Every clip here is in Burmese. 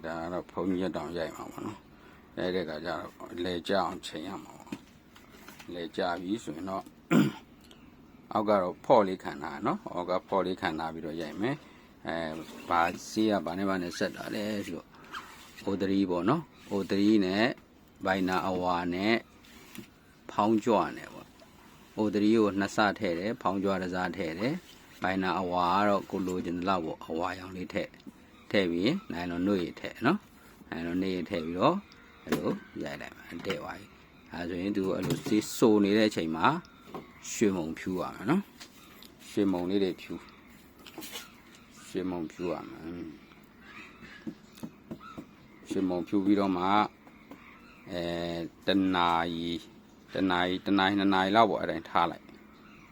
ဒါတော့ဘုံကြီးတောင်ရိုက်မှာပေါ့နော်ရိုက်တဲ့ကကြတော့လေကြအောင်ချိန်ရမှာပေါ့လေကြပြီဆိုရင်တော့အောက်ကတော့ဖော့လေးခံတာနော်အောက်ကဖော့လေးခံတာပြီးတော့ရိုက်မယ်ဘာစီးရဘာနဲ့ဆက်တာလဲဆိုတော့O3ပေါ့နော်O3နဲ့ဘိုင်နာအဝါနဲ့ဖောင်းကြွနဲ့ပေါ့O3ကိုနှစ်ဆထည့်တယ်ဖောင်းကြွတစ်စားထည့်တယ်ဘိုင်နာအဝါကတော့ကိုလိုချင်တဲ့လောက်ပေါ့အဝါရောင်လေးထည့်ပြီးနိုင်လွန်နှုတ်ရထည့်နော်နိုင်လွန်နှုတ်ရထည့်ပြီးတော့အဲ့လိုရိုက်လိုက်မှာတဲ့သွားပြီအဲဆိုရင်သူအဲ့လိုစီးစိုးနေတဲ့အချိန်မှာရွှေမုံဖြူရမယ်နော်ရွှေမုံလေးတွေဖြူရွှေမုံဖြူရမယ်ရွှေမုံဖြူပြီးတော့မှတနာရီ2နာရီလောက်ပေါ့အဲ့တိုင်းထားလိုက်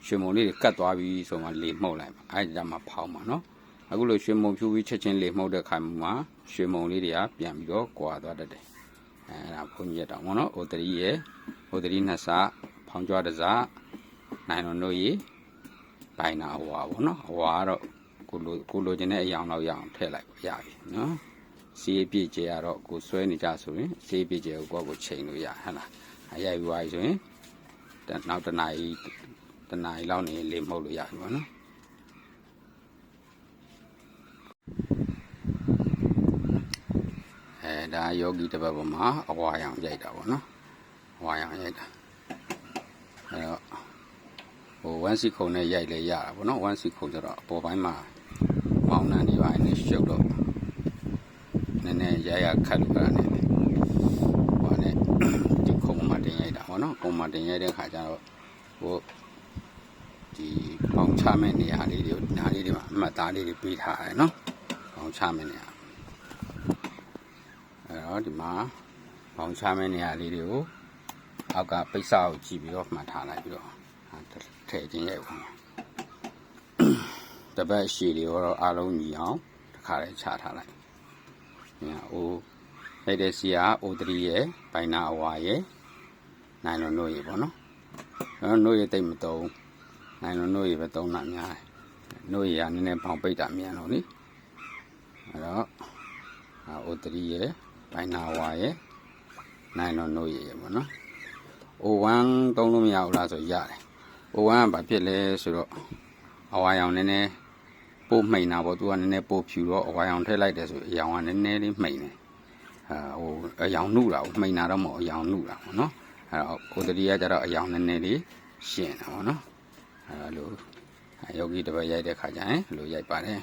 ရွှေမုံလေးတွေကတ်သွားပြီဆိုမှလေမှုတ်လိုက်ပါအဲ့ဒါမှဖောင်းပါနော်အခုလိုရွှေမုံဖြူပြီးချက်ချင်းလေမှုတ်တဲ့ခါမှာရွှေမုံလေးတွေကပြန်ပြီးတော့ကွာသွားတတ်တယ်အဲ့ဒါဘုံကြီးတောင်ပေါ့နော်O3ရဲ့ O3နှစ်စဖောင်းကြွတစ်စနိုင်လွန်တို့ရေဘိုင်နာအဝါပေါ့နော်အဝါကတော့ကိုလိုချင်တဲ့အရာလောက်ရအောင်ထည့်လိုက်ပါရပြီနော်စီးပြည့်ကျဲကတော့ကိုဆွဲနေကြဆိုရင်စီးပြည့်ကျဲကိုကိုချိန်လို့ရဟဟလားအရိုက်ပြီးသွားပြီဆိုရင်နောက်တနာရီလောက်နေလေမှုတ်လို့ရပြီပေါ့နော်ဒါယောဂီတစ်ပတ်ပေါ်မှာအဝါရောင်ရိုက်တာပေါ့နော်အဝါရောင်ရိုက်တာအဲ့တော့ဟို1စီခုံနဲ့ရိုက်လဲရတာပေါ့နော်1စီခုံဆိုတော့အပေါ်ပိုင်းမှာပေါင်းနှံနေပါနေရှုပ်တော့နည်းနည်းရခတ်လို့ကလည်းဟိုနဲ့ဒီခုံမှာတင်ရိုက်တာပေါ့နော်ခုံမှာတင်ရိုက်တဲ့ခါကျတော့ဟိုဒီပေါင်းချမဲ့နေရာလေးတွေနားလေးတွေမှာအမှတ်သားလေးတွေပေးထားရတယ်နော်ပေါင်းချမဲ့နေရာအဲ့တော့ဒီမှာပေါင်းချမဲ့နေရာလေးတွေကိုအောက်ကပိတ်စာကိုကြည့်ပြီးတော့မှတ်ထားလိုက်ပြီးတော့ထည့်ခြင်းရိုက်ပါတပတ်ရှည်တွေတော့အားလုံးညီအောင်တစ်ခါလေးချထားလိုက်ညာအိုးလိုက်တဲ့စီကO3ရဲ့ဘိုင်နာအဝါရဲ့နိုင်လွန်တို့ရေပေါ့နော်တို့ရေတိတ်မတုံးနိုင်လွန်တို့ရေပဲတုံးတာများတယ်တို့ရေကနည်းနည်းပေါင်ပိတ်တာမြန်တော့နိအဲ့တော့O3ရဲ့ဘိုင်နာအဝါရဲ့နိုင်လွန်တို့ရေပေါ့နော်O1 တုံးလို့မရဘူးလားဆိုရတယ်O1 ကဘာဖြစ်လဲဆိုတော့အဝါရောင်နည်းနည်းပို့မှိန်တာပေါ့သူကနည်းနည်းပို့ဖြူတော့အဝါရောင်ထည့်လိုက်တယ်ဆိုအရောင်ကနည်းနည်းလေးမှိန်တယ်ဟိုအရောင်နှုတာကိုမှိန်တာတော့မဟုတ်အရောင်နှုတာပေါ့နော်အဲ့တော့O3ကကျတော့အရောင်နည်းနည်းလေးရှင်းတာပေါ့နော်အဲ့လိုယောဂီတစ်ပတ်ရိုက်တဲ့ခါကျရင်လိုရိုက်ပါတယ်